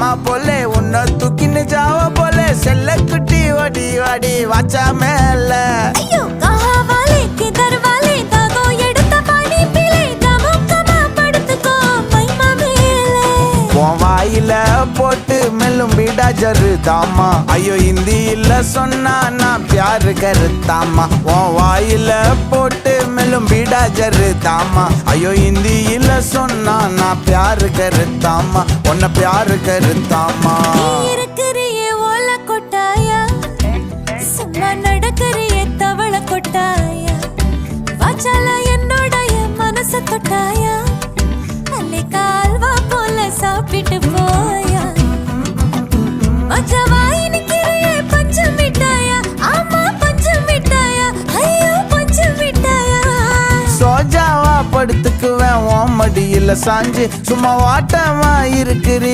அம்மா போலே உன்னை தூக்கின்னு ஜாவ போலே செல்ல குட்டி ஓடி வாடி வாச்சா மேல வாயில போட்டு மெல்லும் பீடா ஜருதாமா ஐயோ ஹிந்தியில சொன்னா நான் பியாரு கருத்தாமா உன் வாயில போட்டு மெல்லும் பீடா ஜருதாமா ஐயோ ஹிந்தியில சொன்னா நான் பியாரு கருத்தாமா உன்னை பியாரு கருத்தாமா இருக்கிறியே ஓல கொட்டாயா சும்மா நடக்கிறியே தவள கொட்டாயா வாச்சால என்னோடைய மனச தொட்டாயா அல்லே கால்வா போல சாப்பிட்டு போயா மச்சவாய் நிக்கிறியே பஞ்சு மிட்டாயா ஆமா பஞ்சு மிட்டாயா ஐயோ பஞ்சு மிட்டாயா சோஜாவா படுத்துக்குவேன் உன் மடியில சாஞ்சு சும்மா வாட்டமா இருக்கிறி